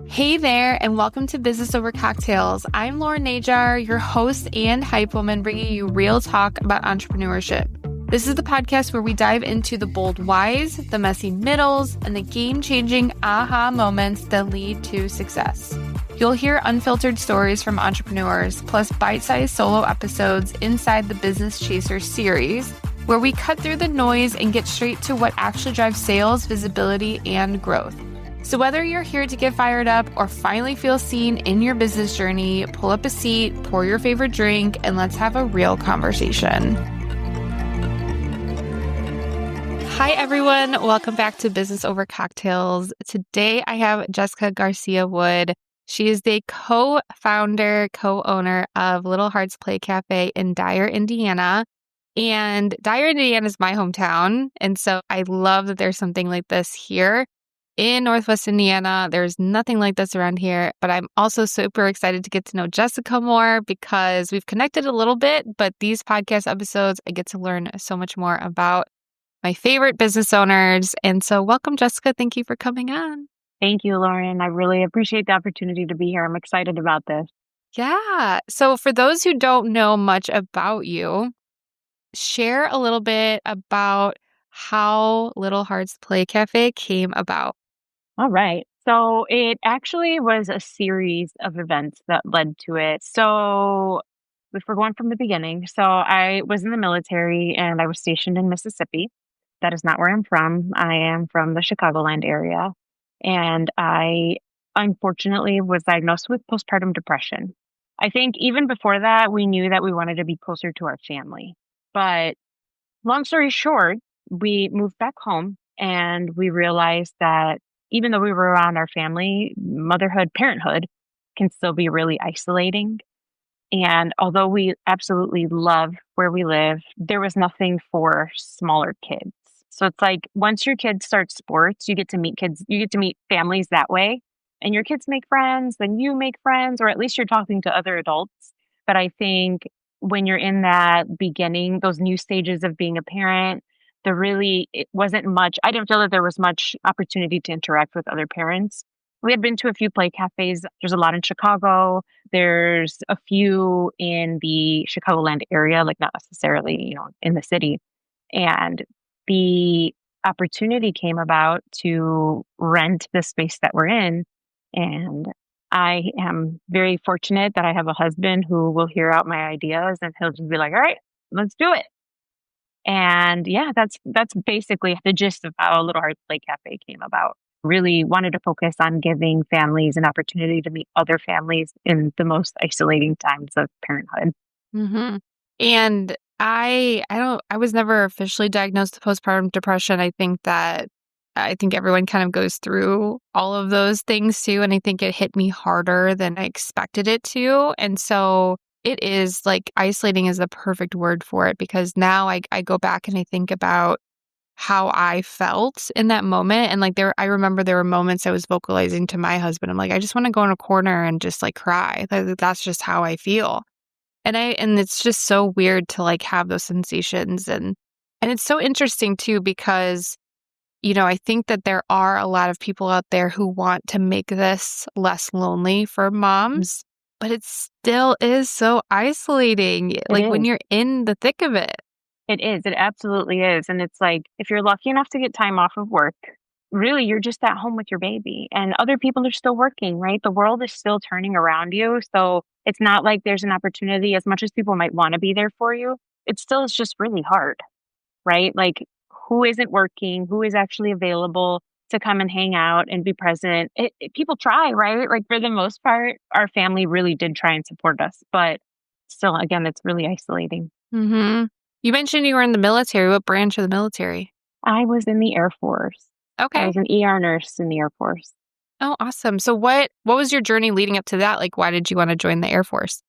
Hey there, and welcome to Business Over Cocktails. I'm Lauren Najar, your host and hype woman, bringing you real talk about entrepreneurship. This is the podcast where we dive into the bold whys, the messy middles, and the game-changing aha moments that lead to success. You'll hear unfiltered stories from entrepreneurs, plus bite-sized solo episodes inside the Business Chaser series, where we cut through the noise and get straight to what actually drives sales, visibility, and growth. So whether you're here to get fired up or finally feel seen in your business journey, pull up a seat, pour your favorite drink, and let's have a real conversation. Hi, everyone. Welcome back to Business Over Cocktails. Today, I have Jessica Garcia-Wood. She is the co-founder, co-owner of Little Hearts Play Café in Dyer, Indiana. And Dyer, Indiana is my hometown. And so I love that there's something like this here in Northwest Indiana. There's nothing like this around here, but I'm also super excited to get to know Jessica more because we've connected a little bit, but these podcast episodes, I get to learn so much more about my favorite business owners. And so welcome, Jessica. Thank you for coming on. Thank you, Lauren. I really appreciate the opportunity to be here. I'm excited about this. Yeah. So for those who don't know much about you, share a little bit about how Little Hearts Play Cafe came about. All right. So it actually was a series of events that led to it. So if we're going from the beginning, so I was in the military and I was stationed in Mississippi. That is not where I'm from. I am from the Chicagoland area. And I unfortunately was diagnosed with postpartum depression. I think even before that, we knew that we wanted to be closer to our family. But long story short, we moved back home and we realized that even though we were around our family, motherhood, parenthood can still be really isolating. And although we absolutely love where we live, there was nothing for smaller kids. So it's like once your kids start sports, you get to meet kids, you get to meet families that way. And your kids make friends, then you make friends, or at least you're talking to other adults. But I think when you're in that beginning, those new stages of being a parent, it wasn't much. I didn't feel that there was much opportunity to interact with other parents. We had been to a few play cafes. There's a lot in Chicago. There's a few in the Chicagoland area, like not necessarily, in the city. And the opportunity came about to rent the space that we're in. And I am very fortunate that I have a husband who will hear out my ideas and he'll just be like, all right, let's do it. And yeah, that's basically the gist of how Little Hearts Play Cafe came about. Really wanted to focus on giving families an opportunity to meet other families in the most isolating times of parenthood. Mm-hmm. And I was never officially diagnosed with postpartum depression. I think everyone kind of goes through all of those things too. And I think it hit me harder than I expected it to. And so it is like isolating is the perfect word for it because now I go back and I think about how I felt in that moment. And I remember there were moments I was vocalizing to my husband. I'm like, I just want to go in a corner and just like cry. That's just how I feel. And it's just so weird to like have those sensations. And it's so interesting too, because, I think that there are a lot of people out there who want to make this less lonely for moms, but it still is so isolating. When you're in the thick of it. It is. It absolutely is. And it's like, if you're lucky enough to get time off of work, really, you're just at home with your baby and other people are still working, right? The world is still turning around you. So it's not like there's an opportunity as much as people might want to be there for you. It's just really hard, right? Like who isn't working, who is actually available to come and hang out and be present. People try, right? Like for the most part, our family really did try and support us, but still, again, it's really isolating. Mm-hmm. You mentioned you were in the military. What branch of the military? I was in the Air Force. Okay. I was an ER nurse in the Air Force. Oh, awesome. So what was your journey leading up to that? Like, why did you want to join the Air Force?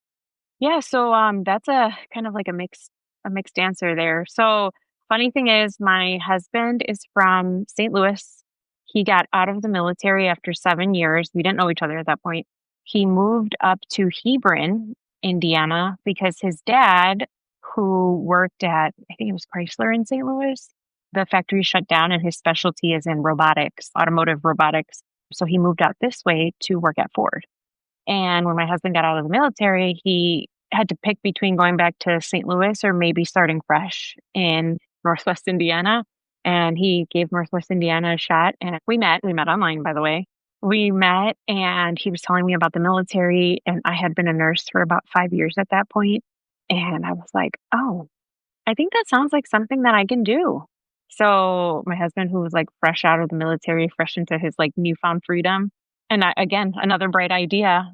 Yeah, so that's a kind of like a mixed answer there. So funny thing is my husband is from St. Louis. He got out of the military after 7 years. We didn't know each other at that point. He moved up to Hebron, Indiana, because his dad, who worked at, I think it was Chrysler in St. Louis, the factory shut down and his specialty is in robotics, automotive robotics. So he moved out this way to work at Ford. And when my husband got out of the military, he had to pick between going back to St. Louis or maybe starting fresh in Northwest Indiana. And he gave Northwest Indiana a shot. And we met online, by the way. We met and he was telling me about the military. And I had been a nurse for about 5 years at that point. And I was like, oh, I think that sounds like something that I can do. So my husband, who was like fresh out of the military, fresh into his like newfound freedom, and again, another bright idea.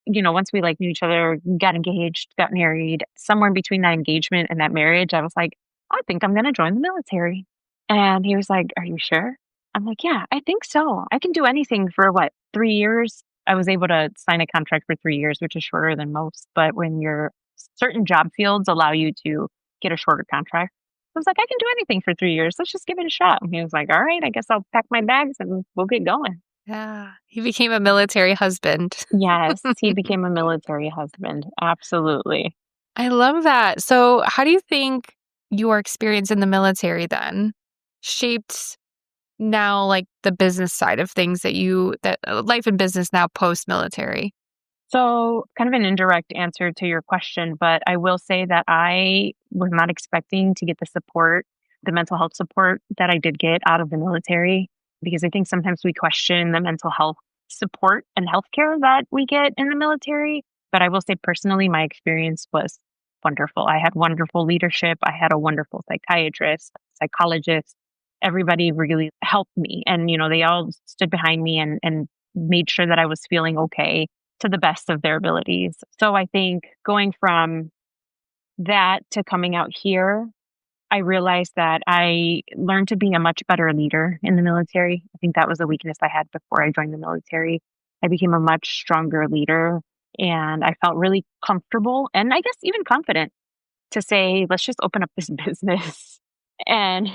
Once we like knew each other, got engaged, got married, somewhere in between that engagement and that marriage, I was like, I think I'm going to join the military. And he was like, Are you sure? I'm like, Yeah, I think so. I can do anything for what, 3 years? I was able to sign a contract for 3 years, which is shorter than most. But when you're certain job fields allow you to get a shorter contract. I was like, I can do anything for 3 years. Let's just give it a shot. And he was like, all right, I guess I'll pack my bags and we'll get going. Yeah. He became a military husband. Yes, he became a military husband. Absolutely. I love that. So, how do you think your experience in the military then shaped now, like the business side of things that life and business now post military? So, kind of an indirect answer to your question, but I will say that I was not expecting to get the support, the mental health support that I did get out of the military, because I think sometimes we question the mental health support and healthcare that we get in the military. But I will say personally, my experience was wonderful. I had wonderful leadership. I had a wonderful psychiatrist, psychologist. Everybody really helped me. And, they all stood behind me and made sure that I was feeling okay to the best of their abilities. So I think going from that to coming out here, I realized that I learned to be a much better leader in the military. I think that was a weakness I had before I joined the military. I became a much stronger leader and I felt really comfortable and I guess even confident to say, let's just open up this business. And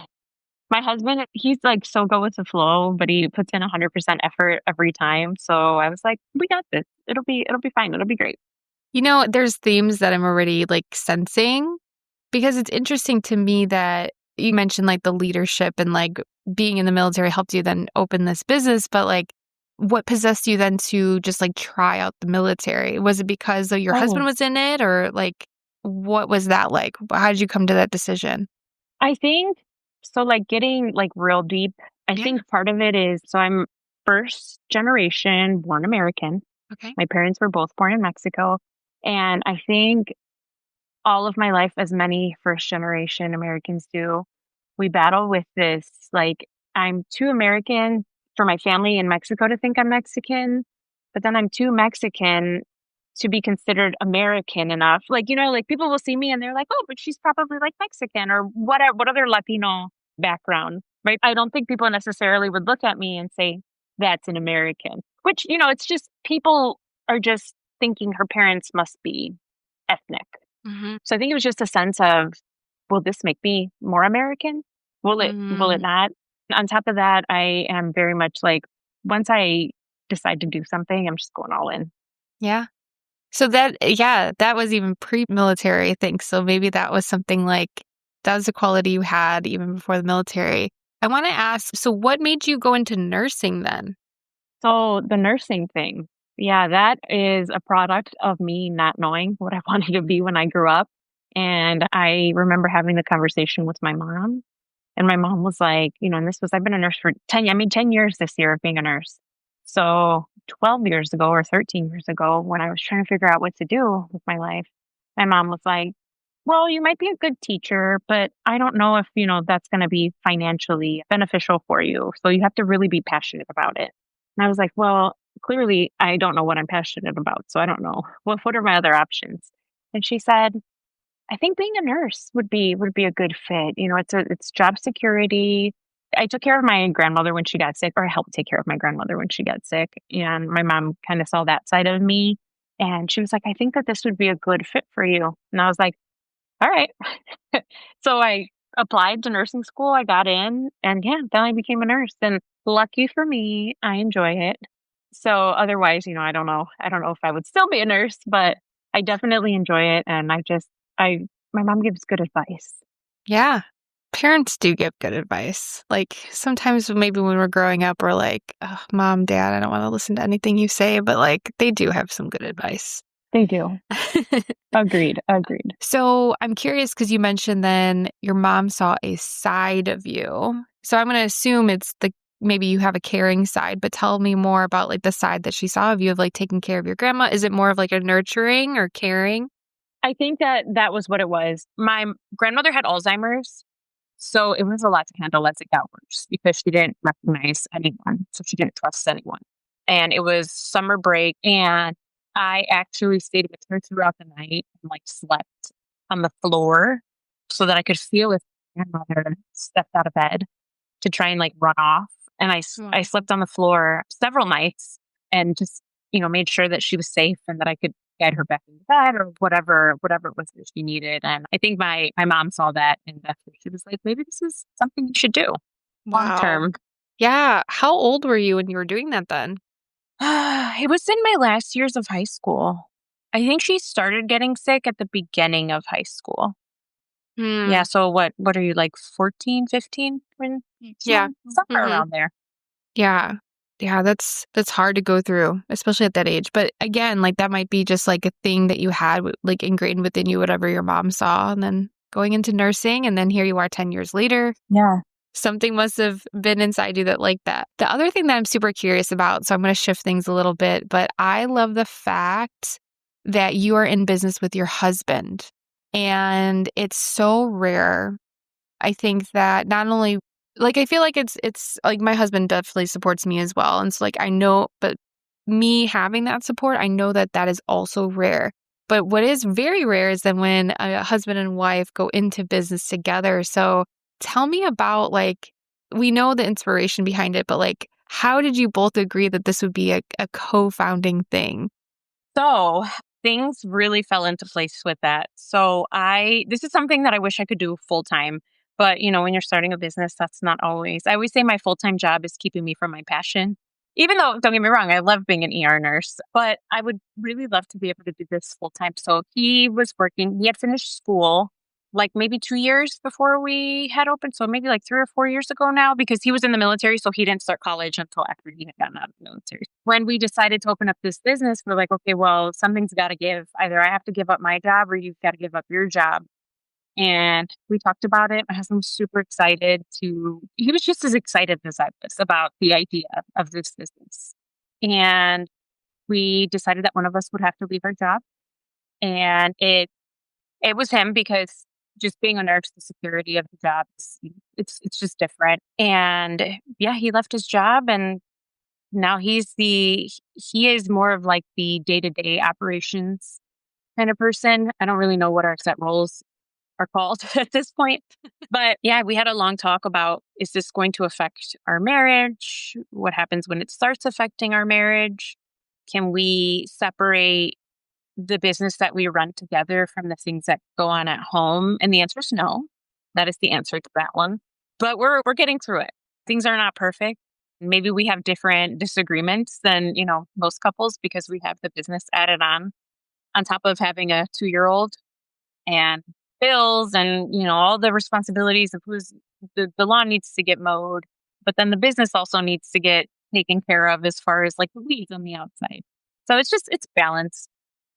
my husband, he's like so go with the flow, but he puts in 100% effort every time. So I was like, we got this. It'll be fine. It'll be great. There's themes that I'm already like sensing because it's interesting to me that you mentioned like the leadership and like being in the military helped you then open this business, but like what possessed you then to just like try out the military? Was it because your husband Oh, was in it or like what was that like? How did you come to that decision? I think so like getting like real deep. I Yeah. think part of it is so I'm first generation born American. Okay. My parents were both born in Mexico. And I think all of my life, as many first generation Americans do, we battle with this like, I'm too American for my family in Mexico to think I'm Mexican, but then I'm too Mexican to be considered American enough. Like, like people will see me and they're like, oh, but she's probably like Mexican or what other Latino background, right? I don't think people necessarily would look at me and say, that's an American, which, it's just people are just thinking her parents must be ethnic. Mm-hmm. So I think it was just a sense of, will this make me more American? Will it Mm, not? On top of that, I am very much like once I decide to do something, I'm just going all in. yeah. So that was even pre-military, I think. So maybe that was something like that was a quality you had even before the military. I want to ask, so what made you go into nursing then? So the nursing thing, yeah, that is a product of me not knowing what I wanted to be when I grew up. And I remember having the conversation with my mom. And my mom was like, and I've been a nurse for 10 years this year of being a nurse. So 12 years ago or 13 years ago, when I was trying to figure out what to do with my life, my mom was like, well, you might be a good teacher, but I don't know if, that's going to be financially beneficial for you. So you have to really be passionate about it. And I was like, well, clearly I don't know what I'm passionate about. So I don't know. What are my other options? And she said, I think being a nurse would be a good fit. It's job security. I took care of my grandmother when she got sick, or I helped take care of my grandmother when she got sick. And my mom kind of saw that side of me. And she was like, I think that this would be a good fit for you. And I was like, all right. So I applied to nursing school. I got in and yeah, then I became a nurse. And lucky for me, I enjoy it. So otherwise, I don't know. I don't know if I would still be a nurse, but I definitely enjoy it. And I my mom gives good advice. Yeah. parents do give good advice. Like sometimes maybe when we're growing up, we're like, oh, Mom, Dad, I don't want to listen to anything you say, but like they do have some good advice. They do. Agreed. Agreed. So I'm curious because you mentioned then your mom saw a side of you. So I'm going to assume it's maybe you have a caring side, but tell me more about like the side that she saw of you of like taking care of your grandma. Is it more of like a nurturing or caring? I think that that was what it was. My grandmother had Alzheimer's, so it was a lot to handle as it got worse because she didn't recognize anyone, so she didn't trust anyone. And it was summer break, and I actually stayed with her throughout the night and like slept on the floor so that I could feel if grandmother stepped out of bed to try and like run off. And I Wow. slept on the floor several nights and just, made sure that she was safe and that I could guide her back into bed or whatever it was that she needed. And I think my mom saw that and that's where she was like, maybe this is something you should do long Wow. term. Yeah. How old were you when you were doing that then? It was in my last years of high school. I think she started getting sick at the beginning of high school. Hmm. Yeah, so what are you like 14, 15 when Yeah. somewhere Hmm. around there. Yeah. Yeah, that's hard to go through, especially at that age. But again, like that might be just like a thing that you had like ingrained within you, whatever your mom saw, and then going into nursing, and then here you are 10 years later. Yeah. Something must have been inside you that like that. The other thing that I'm super curious about, so I'm going to shift things a little bit, but I love the fact that you are in business with your husband. And it's so rare. I think that not only like I feel like it's like my husband definitely supports me as well. And so like I know but me having that support, I know that that is also rare. But what is very rare is that when a husband and wife go into business together. So tell me about like we know the inspiration behind it, but like how did you both agree that this would be a co-founding thing? So things really fell into place with that. So this is something that I wish I could do full time. But when you're starting a business, that's not always. I always say my full time job is keeping me from my passion. Even though, don't get me wrong, I love being an ER nurse, but I would really love to be able to do this full time. So he was working, he had finished school like maybe 2 years before we had opened. So maybe like 3 or 4 years ago now, because he was in the military. So he didn't start college until after he had gotten out of the military. When we decided to open up this business, we're like, okay, well, something's got to give. Either I have to give up my job or you've got to give up your job. And we talked about it. My husband was super excited he was just as excited as I was about the idea of this business. And we decided that one of us would have to leave our job. And it was him because just being a nurse, the security of the job it's just different. And yeah, he left his job and now he is more of like the day-to-day operations kind of person. I don't really know what our set roles are called at this point. But yeah, we had a long talk about, is this going to affect our marriage? What happens when it starts affecting our marriage? Can we separate the business that we run together from the things that go on at home? And the answer is no. That is the answer to that one. But we're getting through it. Things are not perfect. Maybe we have different disagreements than, most couples because we have the business added on top of having a 2-year-old and bills and, all the responsibilities of the lawn needs to get mowed, but then the business also needs to get taken care of as far as like the weeds on the outside. So it's balance.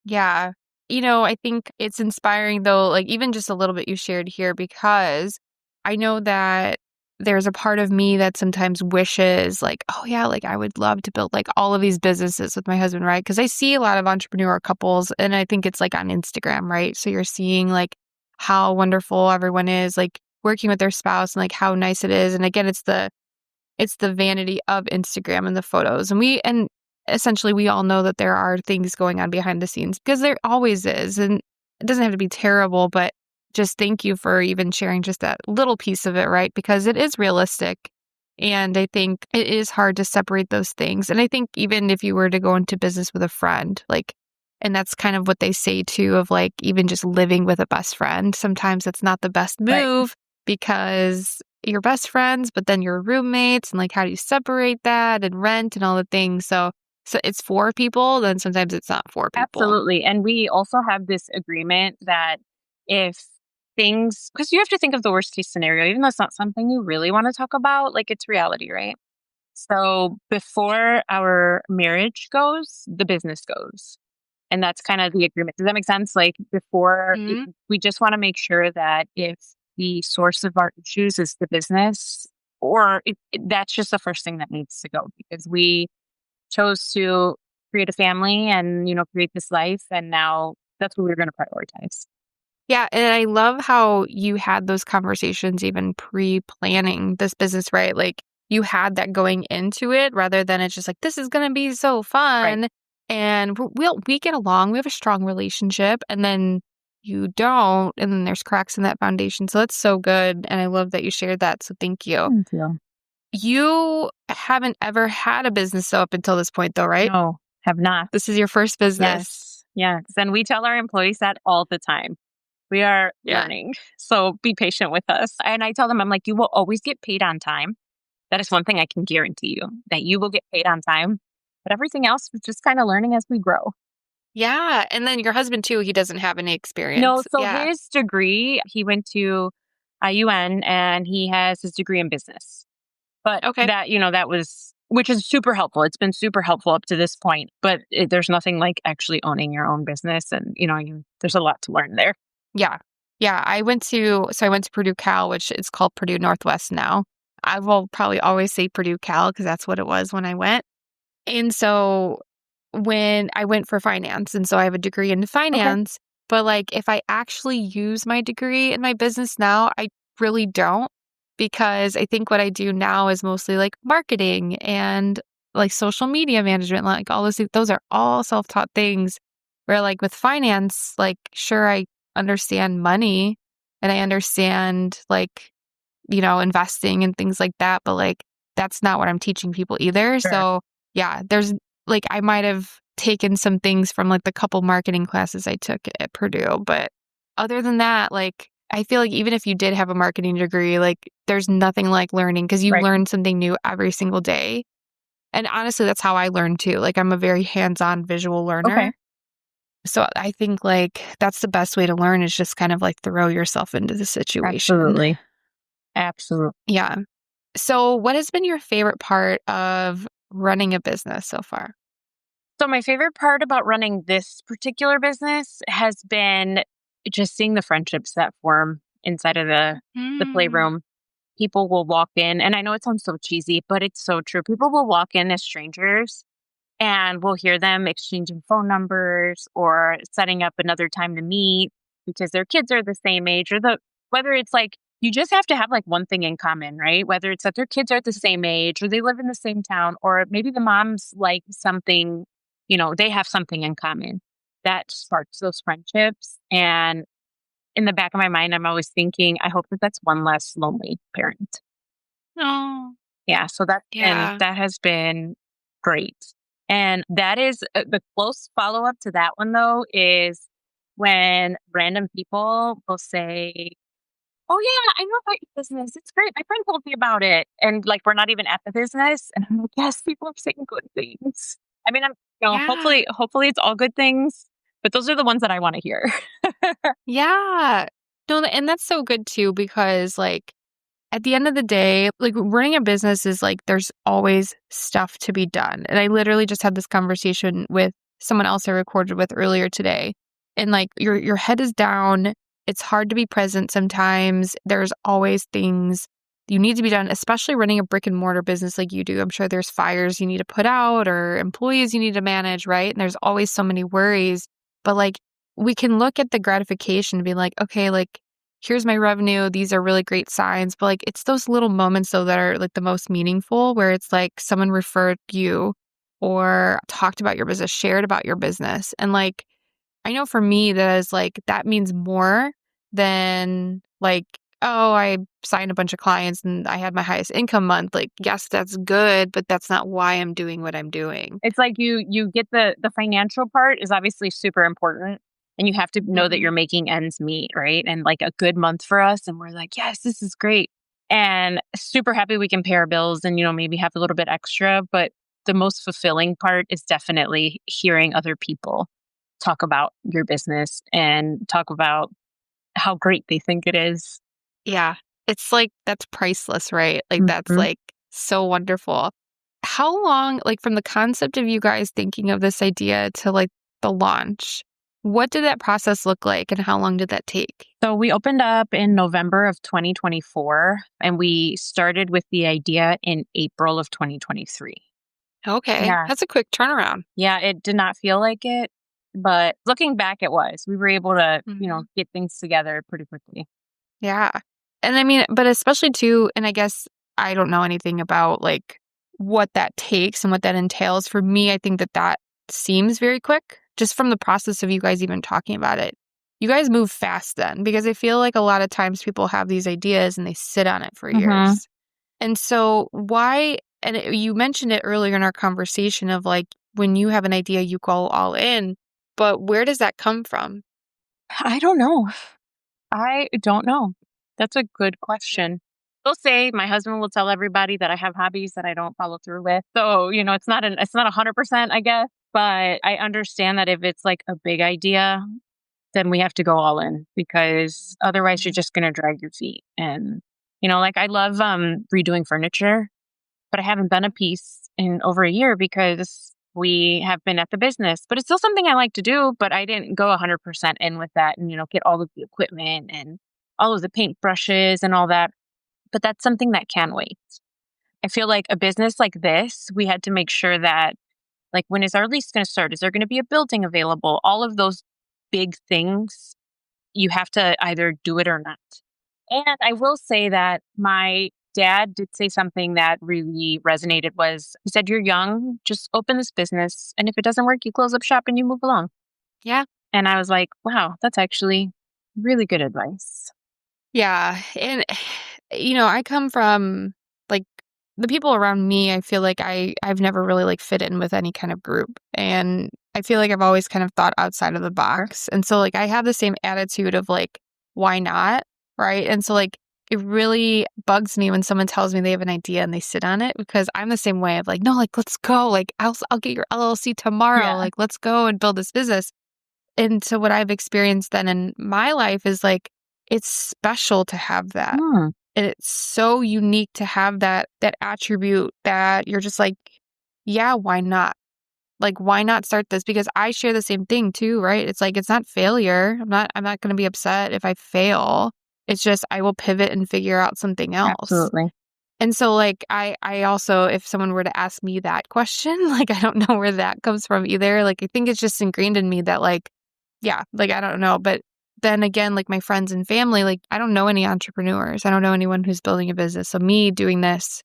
Yeah. I think it's inspiring though, like even just a little bit you shared here, because I know that there's a part of me that sometimes wishes like, oh yeah, like I would love to build like all of these businesses with my husband, right? Because I see a lot of entrepreneur couples and I think it's like on Instagram, right? So you're seeing like how wonderful everyone is like working with their spouse and like how nice it is. And again, it's the vanity of Instagram and the photos. And essentially we all know that there are things going on behind the scenes because there always is. And it doesn't have to be terrible, but just thank you for even sharing just that little piece of it, right? Because it is realistic. And I think it is hard to separate those things. And I think even if you were to go into business with a friend, like, and that's kind of what they say too, of like even just living with a best friend, sometimes it's not the best Right. move because you're best friends, but then you're roommates and like how do you separate that and rent and all the things. So it's for people, then sometimes it's not for people. Absolutely. And we also have this agreement that if things, because you have to think of the worst case scenario, even though it's not something you really want to talk about, like it's reality, right? So before our marriage goes, the business goes. And that's kind of the agreement. Does that make sense? Like Mhm. we just want to make sure that if the source of our issues is the business, or that's just the first thing that needs to go, because we chose to create a family and, create this life. And now that's what we're going to prioritize. Yeah, and I love how you had those conversations even pre-planning this business, right? Like, you had that going into it rather than it's just like, "This is gonna be so Right. fun," and we get along, we have a strong relationship, and then you don't, and then there's cracks in that foundation, so that's so good, and I love that you shared that, so thank you. Thank you. You haven't ever had a business, though, up until this point, though, right? No, have not. This is your first business. Yes. Yes. And we tell our employees that all the time. We are Yeah. learning. So be patient with us. And I tell them, I'm like, you will always get paid on time. That is one thing I can guarantee you, that you will get paid on time. But everything else is just kind of learning as we grow. Yeah, and then your husband too, he doesn't have any No, experience. so Yeah. his degree, he went to IUN and he has his degree in business. But Okay. that was, which is super helpful. It's been super helpful up to this point, but there's nothing like actually owning your own business. And, there's a lot to learn there. Yeah. Yeah, I went to Purdue Cal, which is called Purdue Northwest now. I will probably always say Purdue Cal because that's what it was when I went. And so when I went for finance, and so I have a degree in Okay. finance, but, like, if I actually use my degree in my business now, I really don't, because I think what I do now is mostly, like, marketing and, like, social media management, like, all those are all self-taught things, where, like, with finance, like, sure, I understand money, and I understand, like, investing and things like that, but, like, that's not what I'm teaching people either, Sure. so, yeah, there's like, I might have taken some things from, like, the couple marketing classes I took at Purdue, but other than that, like, I feel like even if you did have a marketing degree, like, there's nothing like learning because you Right. learn something new every single day, and honestly, that's how I learn too, like, I'm a very hands-on visual Okay. learner, so I think, like, that's the best way to learn is just kind of, like, throw yourself into the situation. Absolutely. Absolutely. Yeah. So what has been your favorite part of running a business so far? So my favorite part about running this particular business has been just seeing the friendships that form inside of the Mm. playroom. People will walk in, and I know it sounds so cheesy, but it's so true. People will walk in as strangers and we'll hear them exchanging phone numbers or setting up another time to meet because their kids are the same age, or whether it's like you just have to have like one thing in common, right? Whether it's that their kids are the same age or they live in the same town, or maybe the mom's like something, they have something in common that sparks those friendships. And in the back of my mind, I'm always thinking, I hope that that's one less lonely parent. Oh, Yeah, so yeah. that has been great. And that is the close follow-up to that one, though, is when random people will say, "Oh, yeah, I know about your business. It's great. My friend told me about it." And, like, we're not even at the business, and I'm like, "Yes, people are saying good things." I mean, Yeah. hopefully it's all good things, but those are the ones that I wanna hear. Yeah. No, and that's so good too because, like, at the end of the day, like, running a business is like there's always stuff to be done. And I literally just had this conversation with someone else I recorded with earlier today. And, like, your head is down. It's hard to be present sometimes. There's always things you need to be done, especially running a brick and mortar business like you do. I'm sure there's fires you need to put out or employees you need to manage, right? And there's always so many worries. But, like, we can look at the gratification and be like, okay, like, here's my revenue. These are really great signs. But, like, it's those little moments though that are like the most meaningful where it's like someone referred you or talked about your business, shared about your business. And, like, I know for me that is like that means more than, like, oh, I signed a bunch of clients and I had my highest income month. Like, yes, that's good, but that's not why I'm doing what I'm doing. It's like you get the financial part is obviously super important, and you have to know that Hmm. you're making ends meet, right? And like a good month for us, and we're like, "Yes, this is great." And super happy we can pay our bills and, maybe have a little bit extra, but the most fulfilling part is definitely hearing other people talk about your business and talk about how great they think it is. Yeah. It's like that's priceless, right? Like that's Mhm. like so wonderful. How long, like from the concept of you guys thinking of this idea to like the launch, what did that process look like and how long did that take? So we opened up in November of 2024 and we started with the idea in April of 2023. Okay. Yeah. That's a quick turnaround. Yeah, it did not feel like it, but looking back it was. We were able to, Mhm. get things together pretty quickly. Yeah. And I mean, but especially too, and I guess I don't know anything about like what that takes and what that entails. For me, I think that that seems very quick just from the process of you guys even talking about it. You guys move fast then because I feel like a lot of times people have these ideas and they sit on it for Mhm. years. And so why, and you mentioned it earlier in our conversation of like when you have an idea, you go all in, but where does that come from? I don't know. I don't know. That's a good question. They'll say my husband will tell everybody that I have hobbies that I don't follow through with. So, it's not 100%, I guess, but I understand that if it's like a big idea, then we have to go all in because otherwise you're Mhm. just going to drag your feet. And like I love redoing furniture, but I haven't done a piece in over a year because we have been at the business. But it's still something I like to do, but I didn't go 100% in with that and, get all of the equipment and all of the paint brushes and all that. But that's something that can wait. I feel like a business like this, we had to make sure that, like, when is our lease going to start? Is there going to be a building available? All of those big things, you have to either do it or not. And I will say that my dad did say something that really resonated was he said, "You're young, just open this business. And if it doesn't work, you close up shop and you move along." Yeah. And I was like, wow, that's actually really good advice. Yeah, and I come from like the people around me, I feel like I've never really like fit in with any kind of group. And I feel like I've always kind of thought outside of the Sure. box. And so like I have the same attitude of like why not? Right? And so like it really bugs me when someone tells me they have an idea and they sit on it because I'm the same way of like no, like let's go. Like I'll get your LLC tomorrow. Yeah. Like let's go and build this business. And so what I've experienced then in my life is like it's special to have that. Hmm. And it's so unique to have that attribute that you're just like, yeah, why not? Like why not start this? Because I share the same thing too, right? It's like it's not failure. I'm not going to be upset if I fail. It's just I will pivot and figure out something else. Absolutely. And so like I also if someone were to ask me that question, like I don't know where that comes from either. Like I think it's just ingrained in me that like yeah, like I don't know, but then again like my friends and family, like I don't know any entrepreneurs. I don't know anyone who's building a business. So me doing this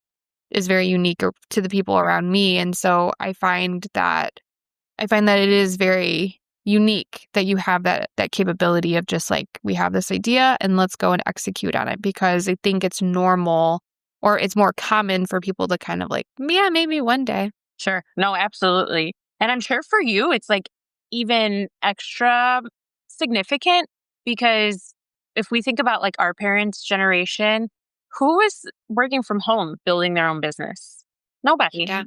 is very unique to the people around me and so I find that it is very unique that you have that capability of just like we have this idea and let's go and execute on it because I think it's normal or it's more common for people to kind of like, yeah, maybe one day. Sure. No, absolutely. And I'm sure for you, it's like even extra significant because if we think about like our parents' generation, who is working from home building their own business? Nobody. Yeah.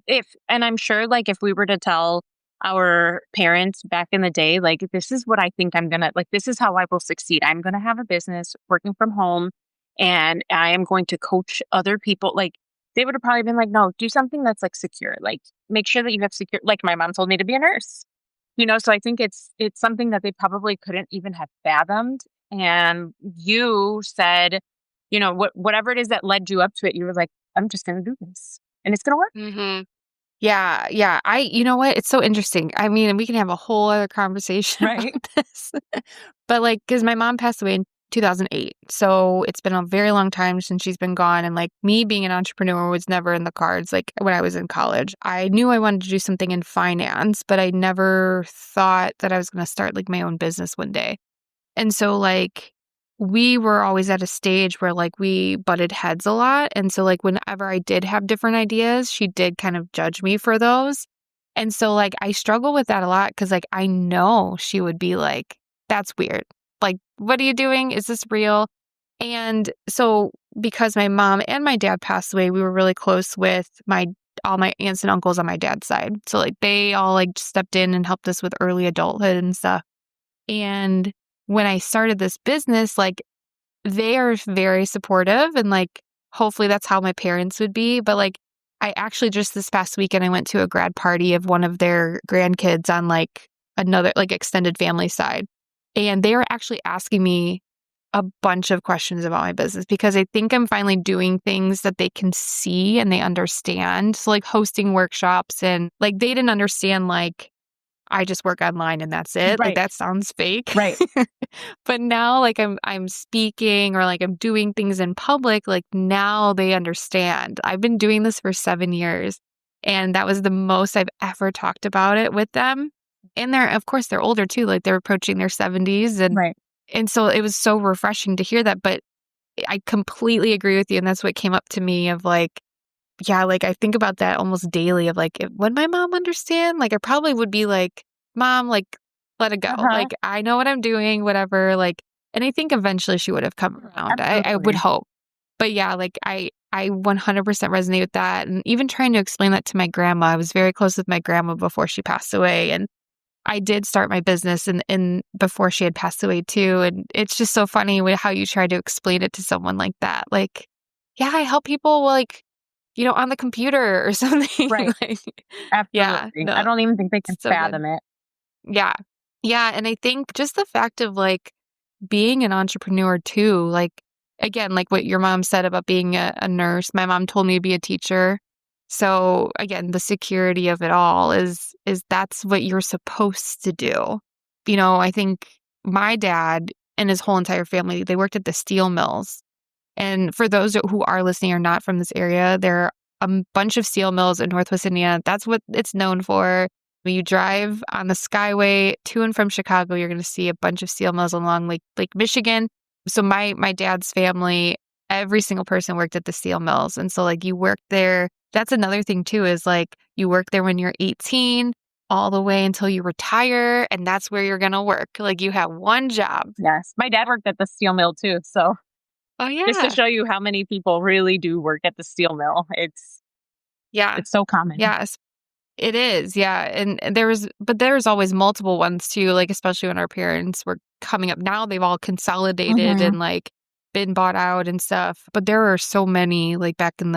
And I'm sure like if we were to tell our parents back in the day, like, this is what I think I'm going to, like, this is how I will succeed. I'm going to have a business working from home and I am going to coach other people. Like, they would have probably been like, no, do something that's like secure. Like, make sure that you have secure, like my mom told me to be a nurse. So I think it's something that they probably couldn't even have fathomed. And you said, whatever it is that led you up to it, you were like, I'm just gonna do this. And it's gonna work. Hmm. Yeah, yeah. You know what? It's so interesting. I mean, we can have a whole other conversation Right. about this. But like, because my mom passed away in 2008. So it's been a very long time since she's been gone. And like, me being an entrepreneur was never in the cards. Like, when I was in college, I knew I wanted to do something in finance, but I never thought that I was going to start like my own business one day. And so, like, we were always at a stage where, like, we butted heads a lot. And so, like, whenever I did have different ideas, she did kind of judge me for those. And so, like, I struggle with that a lot because, like, I know she would be like, that's weird. Like, what are you doing? Is this real? And so, because my mom and my dad passed away, we were really close with all my aunts and uncles on my dad's side. So, like, they all like stepped in and helped us with early adulthood and stuff. And when I started this business, like they are very supportive and like hopefully that's how my parents would be. But like I actually just this past weekend I went to a grad party of one of their grandkids on like another like extended family side. And they were actually asking me a bunch of questions about my business because I think I'm finally doing things that they can see and they understand. So like hosting workshops and like they didn't understand like I just work online and that's it. Like Right. that sounds fake. Right. But now like I'm speaking or like I'm doing things in public, like now they understand. I've been doing this for 7 years and that was the most I've ever talked about it with them. And they're of course they're older too, like they're approaching their 70s Right. and so it was so refreshing to hear that, but I completely agree with you and that's what came up to me of like yeah, like, I think about that almost daily of, like, would my mom understand? Like, I probably would be like, "Mom, like, let it go. Uh-huh. Like, I know what I'm doing, whatever." Like, and I think eventually she would have come around. I would Absolutely. hope. But yeah, like, I 100% resonate with that, and even trying to explain that to my grandma. I was very close with my grandma before she passed away, and I did start my business in before she had passed away too, and it's just so funny how you try to explain it to someone like that. Like, "Yeah, I help people, like, on the computer or something." Right. Like, yeah, Absolutely. I no, don't even think they can so good. fathom it. Yeah. Yeah, and I think just the fact of, like, being an entrepreneur too, like, again, like what your mom said about being a nurse, my mom told me to be a teacher. So, again, the security of it all is that's what you're supposed to do. I think my dad and his whole entire family, they worked at the steel mills. And for those who are listening or not from this area, there are a bunch of steel mills in Northwest Indiana. That's what it's known for. When you drive on the Skyway to and from Chicago, you're going to see a bunch of steel mills along Lake Michigan. So my dad's family, every single person worked at the steel mills. And so like you work there. That's another thing too, is like you work there when you're 18 all the way until you retire. And that's where you're going to work. Like you have one job. Yes. My dad worked at the steel mill too. So Oh, just to yeah. show you how many people really do work at the steel mill, Yeah. it's so common. Yes. It is, yeah, and there's always multiple ones too, like, especially when our parents were coming up. Now they've all consolidated Hmm. and, like, been bought out and stuff, but there are so many, like, back when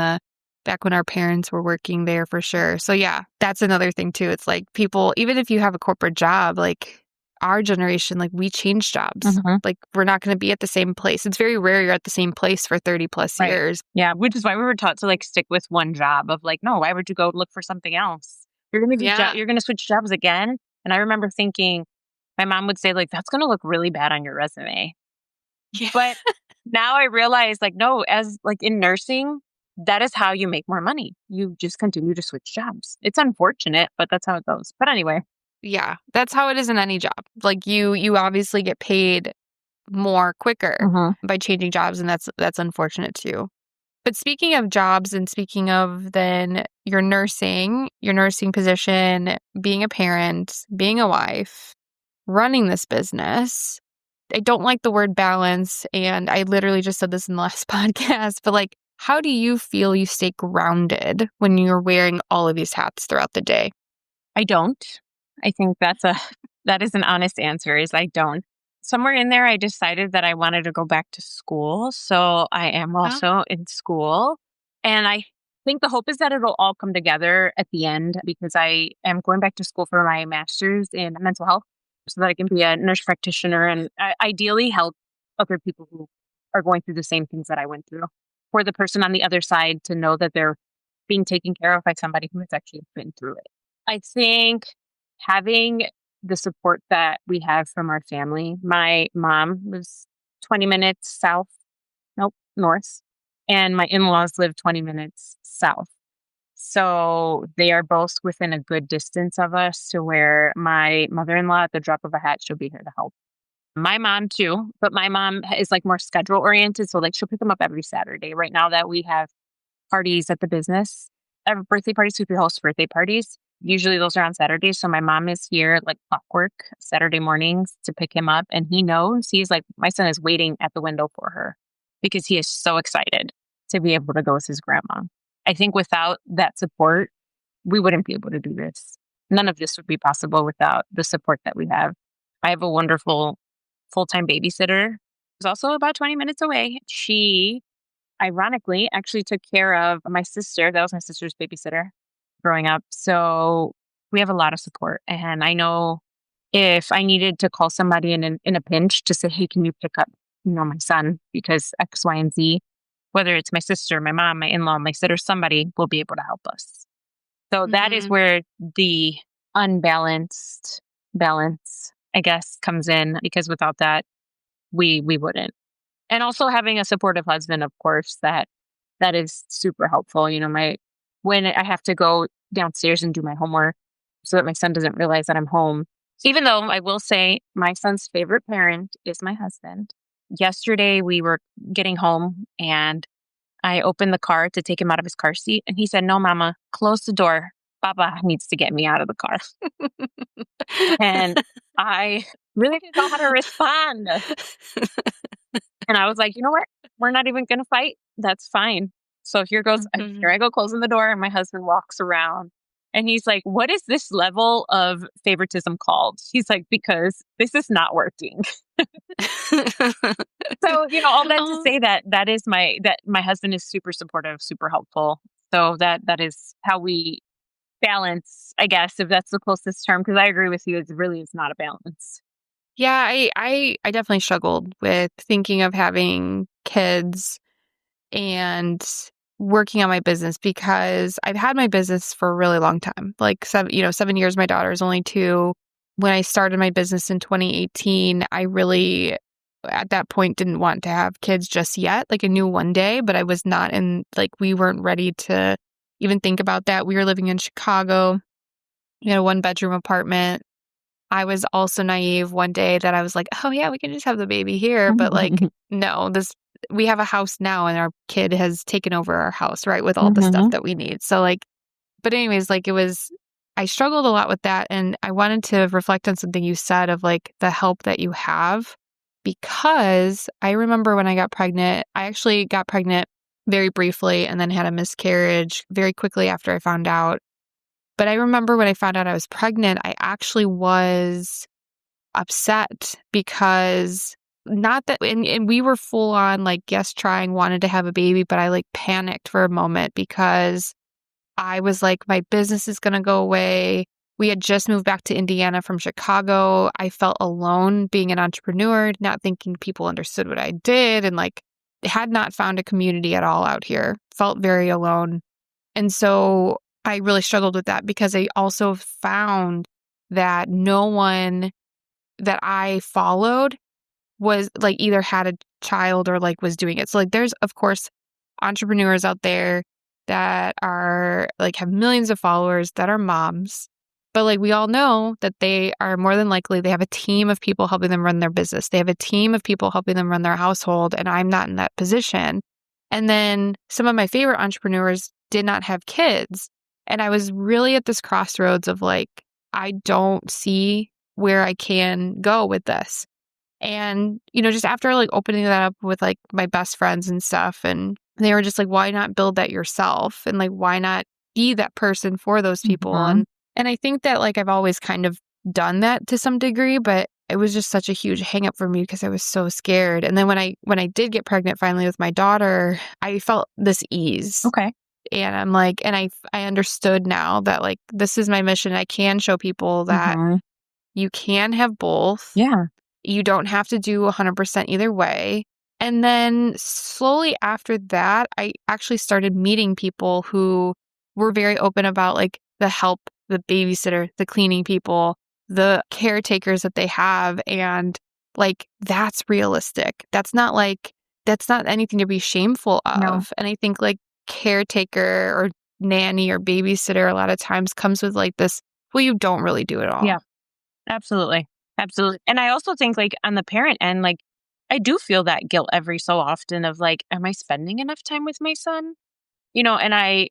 our parents were working there for sure. So, yeah, that's another thing too. It's like people even if you have a corporate job, like, our generation, like, we change jobs. Hmm. Like, we're not gonna be at the same place. It's very rare you're at the same place for 30 plus Right. years. Yeah. Which is why we were taught to like stick with one job of like, no, why would you go look for something else? Yeah. You're gonna switch jobs again. And I remember thinking, my mom would say, like, that's gonna look really bad on your resume. Yeah. But now I realize, like, no, as like in nursing, that is how you make more money. You just continue to switch jobs. It's unfortunate, but that's how it goes. But anyway. Yeah, that's how it is in any job. Like you obviously get paid more quicker Hmm. by changing jobs and that's unfortunate too. But speaking of jobs and speaking of then your nursing position, being a parent, being a wife, running this business, I don't like the word balance and I literally just said this in the last podcast, but like how do you feel you stay grounded when you're wearing all of these hats throughout the day? I don't. I think that is an honest answer is I don't. Somewhere in there I decided that I wanted to go back to school. So I am Oh, also in school. And I think the hope is that it'll all come together at the end because I am going back to school for my master's in mental health so that I can be a nurse practitioner and ideally help other people who are going through the same things that I went through. For the person on the other side to know that they're being taken care of by somebody who has actually been through it. I think having the support that we have from our family. My mom was 20 minutes south, nope, north, and my in-laws live 20 minutes south. So they are both within a good distance of us to where my mother-in-law at the drop of a hat, she'll be here to help. My mom too, but my mom is like more schedule oriented. So like she'll pick them up every Saturday. Right now that we have parties at the business. I have birthday parties, we host birthday parties. Usually those are on Saturdays. So my mom is here like clockwork Saturday mornings to pick him up. And he knows he's like, my son is waiting at the window for her because he is so excited to be able to go with his grandma. I think without that support, we wouldn't be able to do this. None of this would be possible without the support that we have. I have a wonderful full-time babysitter, who's also about 20 minutes away, she ironically actually took care of my sister. That was my sister's babysitter growing up. So we have a lot of support. And I know if I needed to call somebody in a pinch to say, hey, can you pick up, my son because X, Y, and Z, whether it's my sister, my mom, my in-law, my sitter, somebody will be able to help us. So that is Hmm. where the unbalanced balance, I guess, comes in because without that, we wouldn't. And also having a supportive husband, of course, that is super helpful. My when I have to go downstairs and do my homework so that my son doesn't realize that I'm home. Even though I will say my son's favorite parent is my husband. Yesterday we were getting home and I opened the car to take him out of his car seat and he said, "No, mama, close the door. Papa needs to get me out of the car." And I really didn't know how to respond. And I was like, "You know what? We're not even gonna fight. That's fine." So here I go closing the door, and my husband walks around, and he's like, "What is this level of favoritism called?" He's like, "Because this is not working." So, all that to Oh, say that my husband is super supportive, super helpful. So that is how we balance, I guess, if that's the closest term, because I agree with you, it really is not a balance. yeah, I definitely struggled with thinking of having kids and working on my business because I've had my business for a really long time. Like 7 years, my daughter is only 2. When I started my business in 2018, I really at that point didn't want to have kids just yet. Like I knew one day, but I was not we weren't ready to even think about that. We were living in Chicago. We had a 1-bedroom apartment. I was also naive one day that I was like, "Oh yeah, we can just have the baby here." But no, we have a house now and our kid has taken over our house, right, with all the stuff Mhm. that we need. So but anyways, I struggled a lot with that and I wanted to reflect on something you said of the help that you have because I remember when I got pregnant, I actually got pregnant very briefly and then had a miscarriage very quickly after I found out. But I remember when I found out I was pregnant, I actually was upset because not that and we were full on yes, trying, wanted to have a baby, but I panicked for a moment because I was like, my business is gonna go away. We had just moved back to Indiana from Chicago. I felt alone being an entrepreneur, not thinking people understood what I did and had not found a community at all out here. Felt very alone. And so I really struggled with that because I also found that no one that I followed was either had a child or was doing it. So there's of course entrepreneurs out there that are have millions of followers that are moms. But we all know that they are more than likely they have a team of people helping them run their business. They have a team of people helping them run their household and I'm not in that position. And then some of my favorite entrepreneurs did not have kids. And I was really at this crossroads of I don't see where I can go with this. And, just after opening that up with my best friends and stuff, and they were just like, why not build that yourself? And why not be that person for those people? Mhm. And I think that I've always kind of done that to some degree, but it was just such a huge hang up for me because I was so scared. And then when I did get pregnant finally with my daughter, I felt this ease. Okay. And I'm and I understood now that this is my mission. I can show people that Mhm. you can have both. Yeah. You don't have to do 100% either way. And then slowly after that, I actually started meeting people who were very open about the help, the babysitter, the cleaning people, the caretakers that they have. And that's realistic. That's not anything to be shameful No. of. And I think caretaker or nanny or babysitter a lot of times comes with this, well, you don't really do it all. Yeah. Absolutely. Absolutely. And I also think on the parent end, I do feel that guilt every so often of am I spending enough time with my son? And I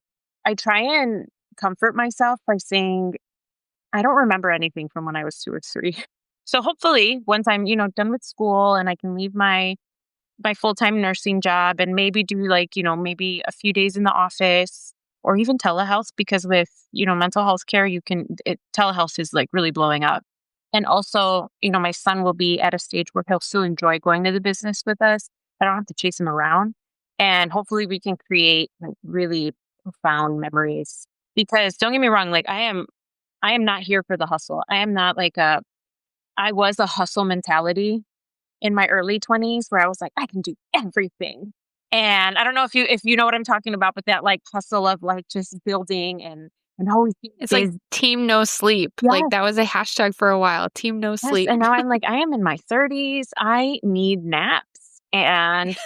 try and comfort myself by saying, I don't remember anything from when I was 2 or 3. So hopefully once I'm, done with school and I can leave my full-time nursing job and maybe do maybe a few days in the office or even telehealth because with, mental health care, telehealth is really blowing up. And also, my son will be at a stage where he'll still enjoy going to the business with us. I don't have to chase him around. And hopefully we can create like really profound memories. Because don't get me wrong, like I am not here for the hustle. I am not like I was a hustle mentality in my early 20s where I was like, I can do everything. And I don't know if you know what I'm talking about, but that like hustle of like just building and always being It's like busy. team no sleep. Like Yes, that was a hashtag for a while. Team no yes. sleep. And now I'm like, I am in my 30s. I need naps and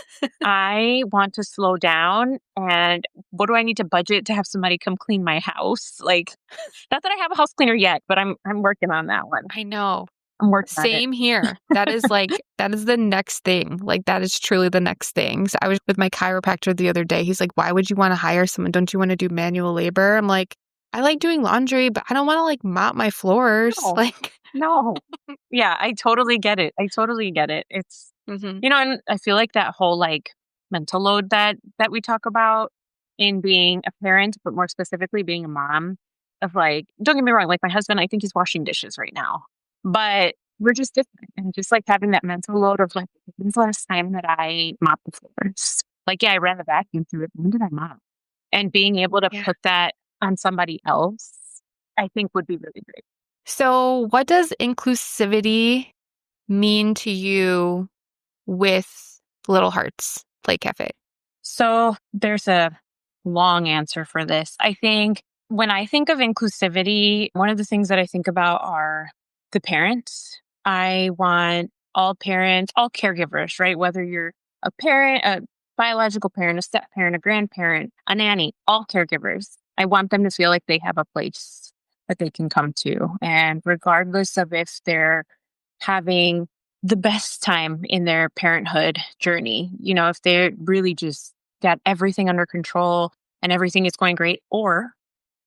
I want to slow down. And what do I need to budget to have somebody come clean my house? Like, not that I have a house cleaner yet, but I'm working on that one. I know. I'm working on it. Same here. That is the next thing. Like that is truly the next thing. So I was with my chiropractor the other day. He's like, "Why would you want to hire someone? Don't you want to do manual labor?" I'm like, "I like doing laundry, but I don't want to like mop my floors." No, Like, no. Yeah, I totally get it. I totally get it. It's, mhm. and I feel like that whole like mental load that we talk about in being a parent, but more specifically being a mom of like, don't get me wrong, like my husband, I think he's washing dishes right now, but we're just different. And just like having that mental load of like, when's the last time that I mopped the floors? Like, yeah, I ran the vacuum through it. When did I mop? And being able to Yeah. put that on somebody else, I think would be really great. So, what does inclusivity mean to you with Little Hearts Play Cafe? So there's a long answer for this. I think when I think of inclusivity, one of the things that I think about are the parents. I want all parents, all caregivers, right? Whether you're a parent, a biological parent, a step parent, a grandparent, a nanny, all caregivers. I want them to feel like they have a place that they can come to. And regardless of if they're having the best time in their parenthood journey, if they're really just got everything under control and everything is going great, or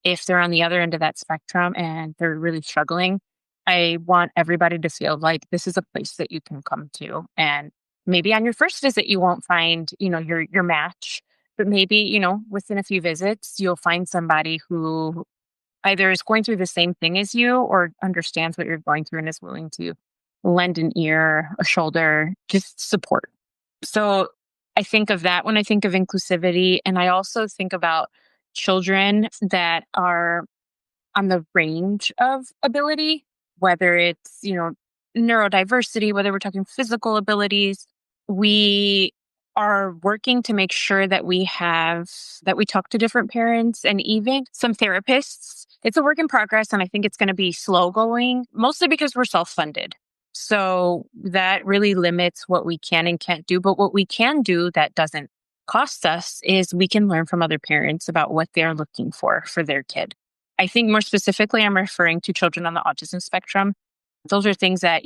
if they're on the other end of that spectrum and they're really struggling, I want everybody to feel like this is a place that you can come to. And maybe on your first visit you won't find, your match, but maybe, within a few visits you'll find somebody who either is going through the same thing as you or understands what you're going through and is willing to lend an ear, a shoulder, just support. So I think of that when I think of inclusivity. And I also think about children that are on the range of ability, whether it's, neurodiversity, whether we're talking physical abilities. We are working to make sure that we talk to different parents and even some therapists. It's a work in progress, and I think it's going to be slow going, mostly because we're self funded. So that really limits what we can and can't do. But what we can do that doesn't cost us is we can learn from other parents about what they're looking for their kid. I think more specifically, I'm referring to children on the autism spectrum. Those are things that,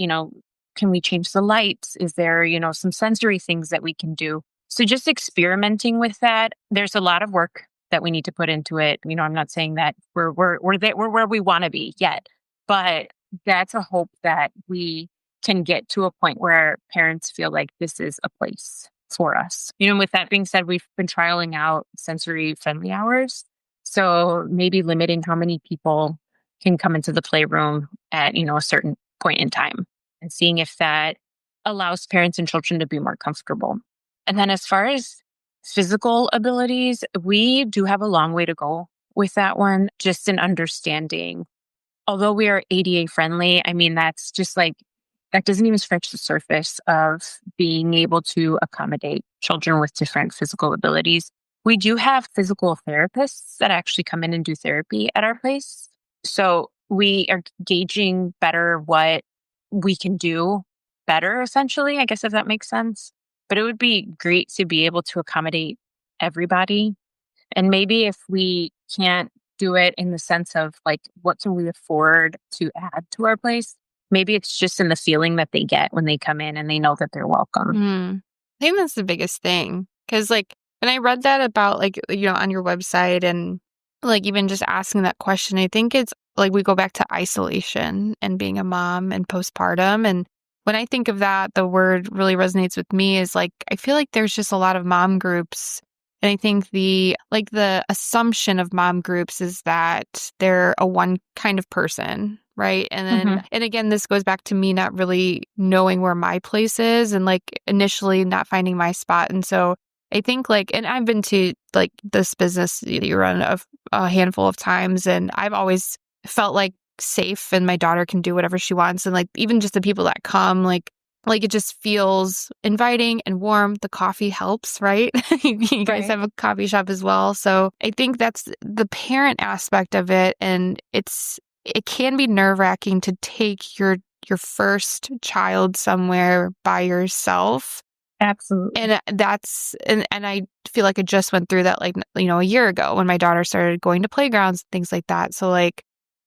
can we change the lights? Is there, some sensory things that we can do? So just experimenting with that. There's a lot of work that we need to put into it. I'm not saying that we're where we want to be yet, but that's a hope that we can get to a point where parents feel like this is a place for us. With that being said, we've been trialing out sensory friendly hours. So maybe limiting how many people can come into the playroom at, a certain point in time and seeing if that allows parents and children to be more comfortable. And then as far as physical abilities, we do have a long way to go with that one, just in understanding. Although we are ADA friendly, I mean, that's just like, that doesn't even scratch the surface of being able to accommodate children with different physical abilities. We do have physical therapists that actually come in and do therapy at our place. So we are gauging better what we can do better, essentially, I guess, if that makes sense. But it would be great to be able to accommodate everybody. And maybe if we can't do it in the sense of like, what can we afford to add to our place? Maybe it's just in the feeling that they get when they come in and they know that they're welcome. Mm. I think that's the biggest thing. Because, like, when I read that about, like, on your website and, like, even just asking that question, I think it's like we go back to isolation and being a mom and postpartum. And when I think of that, the word really resonates with me is like, I feel like there's just a lot of mom groups. And I think the assumption of mom groups is that they're a one kind of person. right? And then, Mhm. and again, this goes back to me not really knowing where my place is and like initially not finding my spot. And so I think like, and I've been to like this business that you run a handful of times, and I've always felt like safe and my daughter can do whatever she wants. And like, even just the people that come, like it just feels inviting and warm. The coffee helps, right? You guys Right. have a coffee shop as well. So I think that's the parent aspect of it. And it can be nerve-wracking to take your first child somewhere by yourself. Absolutely. And and I feel like I just went through that like, a year ago when my daughter started going to playgrounds and things like that. So like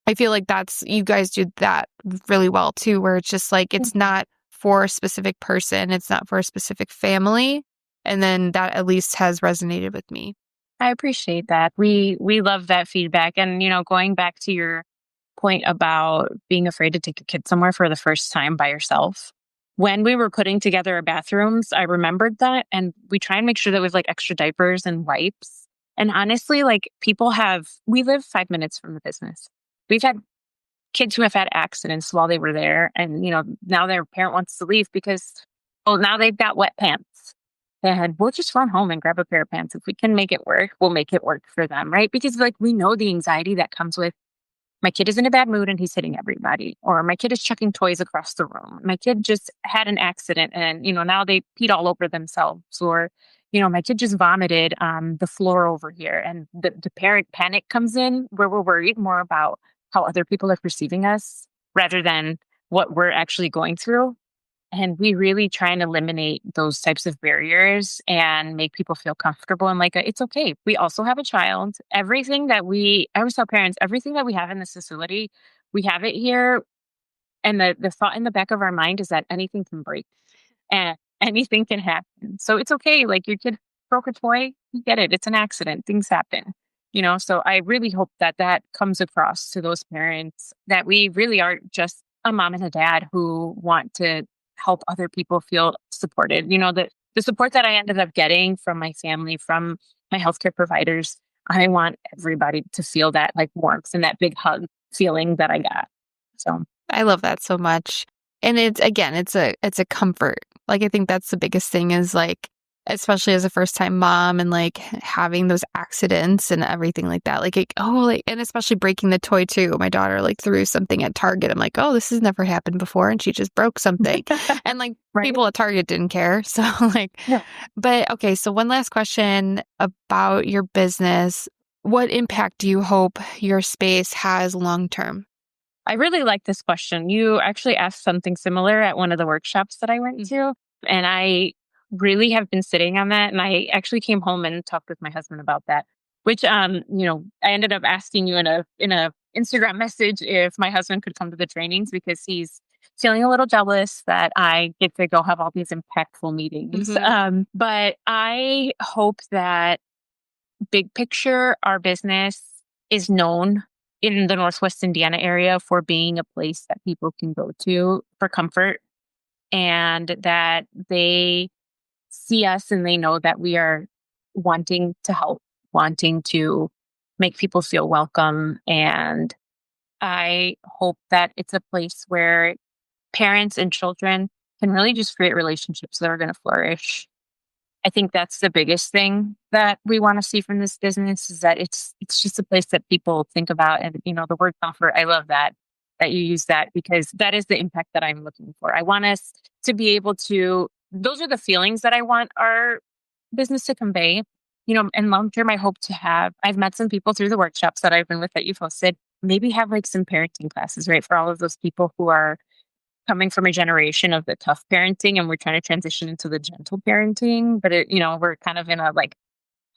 I feel like that's you guys do that really well too, where it's just like it's Mhm. not for a specific person, it's not for a specific family. And then that at least has resonated with me. I appreciate that. We love that feedback. And, going back to your point about being afraid to take a kid somewhere for the first time by yourself. When we were putting together our bathrooms, I remembered that, and we try and make sure that we have like extra diapers and wipes. And honestly, like we live 5 minutes from the business. We've had kids who have had accidents while they were there, and now their parent wants to leave because, well, now they've got wet pants. And we'll just run home and grab a pair of pants. If we can make it work, we'll make it work for them, right? Because like we know the anxiety that comes with my kid is in a bad mood and he's hitting everybody, or my kid is chucking toys across the room. My kid just had an accident and, now they peed all over themselves, or, my kid just vomited on the floor over here. And the parent panic comes in where we're worried more about how other people are perceiving us rather than what we're actually going through. And we really try and eliminate those types of barriers and make people feel comfortable and like it's okay. We also have a child. I always tell parents, everything that we have in this facility, we have it here. And the thought in the back of our mind is that anything can break and anything can happen. So it's okay. Like your kid broke a toy, you get it. It's an accident. Things happen. So I really hope that that comes across to those parents that we really are just a mom and a dad who want to help other people feel supported. The support that I ended up getting from my family, from my healthcare providers, I want everybody to feel that like warmth and that big hug feeling that I got. So I love that so much. And it's again, it's a comfort. Like I think that's the biggest thing is like especially as a first time mom and like having those accidents and everything like that. Like and especially breaking the toy too. My daughter like threw something at Target. I'm like, "Oh, this has never happened before," and she just broke something. And like right. people at Target didn't care. So like No. but okay, so one last question about your business. What impact do you hope your space has long term? I really like this question. You actually asked something similar at one of the workshops that I went to. And I really have been sitting on that. And I actually came home and talked with my husband about that, which I ended up asking you in a Instagram message if my husband could come to the trainings because he's feeling a little jealous that I get to go have all these impactful meetings. Mhm. But I hope that big picture, our business is known in the Northwest Indiana area for being a place that people can go to for comfort and that they see us and they know that we are wanting to help, wanting to make people feel welcome. And I hope that it's a place where parents and children can really just create relationships that are going to flourish. I think that's the biggest thing that we want to see from this business is that it's just a place that people think about. And the word comfort, I love that you use that because that is the impact that I'm looking for. I want us to be able to those are the feelings that I want our business to convey. And long term I hope to have I've met some people through the workshops that I've been with that you've hosted, maybe have like some parenting classes, right? For all of those people who are coming from a generation of the tough parenting and we're trying to transition into the gentle parenting, but we're kind of in a like,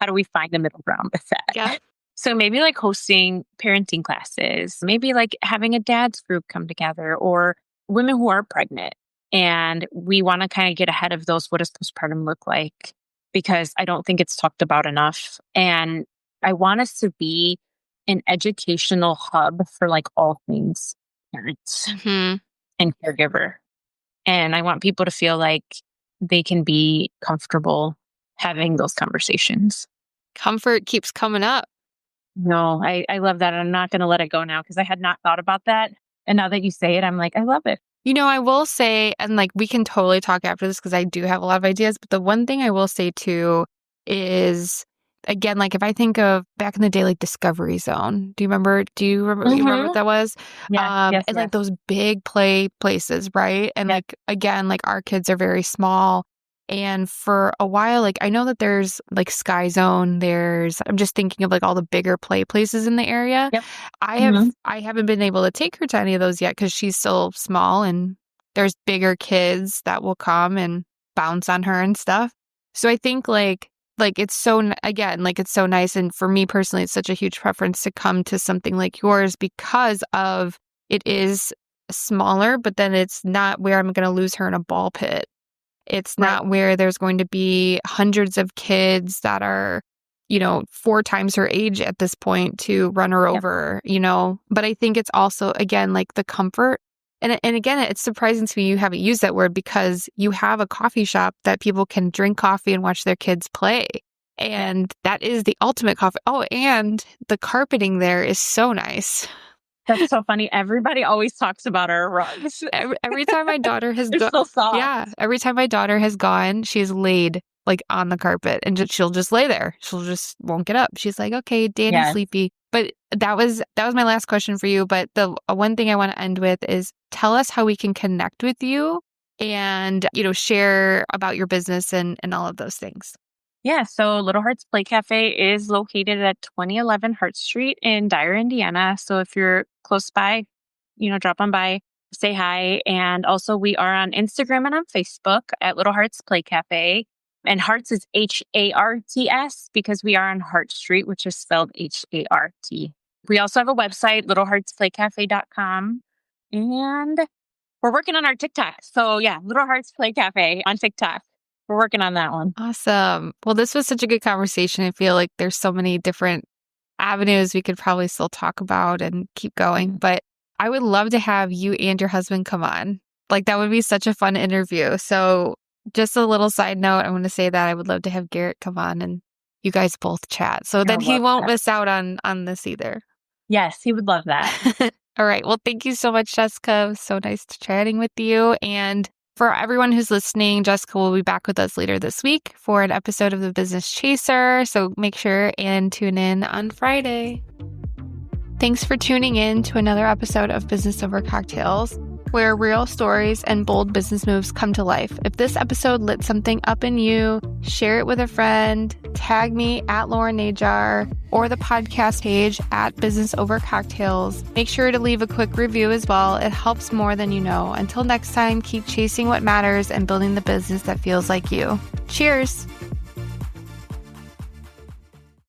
how do we find the middle ground with Yeah. that? So maybe like hosting parenting classes, maybe like having a dad's group come together or women who are pregnant. And we want to kind of get ahead of those. What does postpartum look like? Because I don't think it's talked about enough. And I want us to be an educational hub for like all things parents Mhm. and caregiver. And I want people to feel like they can be comfortable having those conversations. Comfort keeps coming up. No, I love that. I'm not going to let it go now because I had not thought about that. And now that you say it, I'm like, I love it. I will say, and like we can totally talk after this because I do have a lot of ideas, but the one thing I will say too is, again, like if I think of back in the day, like Discovery Zone, you remember what Hmm. that was? Yes, yes, And like yes. those big play places, right? And Yep, like, again, like our kids are very small. And for a while, like I know that there's like Sky Zone, I'm just thinking of like all the bigger play places in the area. yep. Hmm. I haven't been able to take her to any of those yet because she's still small and there's bigger kids that will come and bounce on her and stuff. So I think like it's again, like it's so nice. And for me personally, it's such a huge preference to come to something like yours because of it is smaller, but then it's not where I'm going to lose her in a ball pit. It's Right. not where there's going to be hundreds of kids that are, 4 times her age at this point to run her Yep. over. But I think it's also, again, like the comfort. And again, it's surprising to me you haven't used that word because you have a coffee shop that people can drink coffee and watch their kids play. Yeah. And that is the ultimate coffee. Oh, and the carpeting there is so nice. That's so funny. Everybody always talks about our rugs. Every time my daughter has They're gone, so soft. yeah, every time my daughter has gone, she's laid like on the carpet and she'll just lay there. She'll just won't get up. She's like, okay, Daddy's Yes. sleepy. But that was my last question for you. But the one thing I want to end with is tell us how we can connect with you and, share about your business and all of those things. Yeah, so Little Hearts Play Cafe is located at 2011 Hart Street in Dyer, Indiana. So if you're close by, drop on by, say hi. And also, we are on Instagram and on Facebook at Little Hearts Play Cafe. And Hearts is HARTS because we are on Hart Street, which is spelled HART. We also have a website, littleheartsplaycafe.com. And we're working on our TikTok. So yeah, Little Hearts Play Cafe on TikTok. We're working on that one. Awesome. Well, this was such a good conversation. I feel like there's so many different avenues we could probably still talk about and keep going. But I would love to have you and your husband come on. Like that would be such a fun interview. So just a little side note, I want to say that I would love to have Garrett come on and you guys both chat. So I then he love won't that. miss out on this either. Yes, he would love that. All right. Well, thank you so much, Jessica. It was so nice chatting with you. And for everyone who's listening, Jessica will be back with us later this week for an episode of The Business Chaser. So make sure and tune in on Friday. Thanks for tuning in to another episode of Business Over Cocktails, where real stories and bold business moves come to life. If this episode lit something up in you, share it with a friend, tag me at Lauren Najar or the podcast page at Business Over Cocktails. Make sure to leave a quick review as well. It helps more than you know. Until next time, keep chasing what matters and building the business that feels like you. Cheers!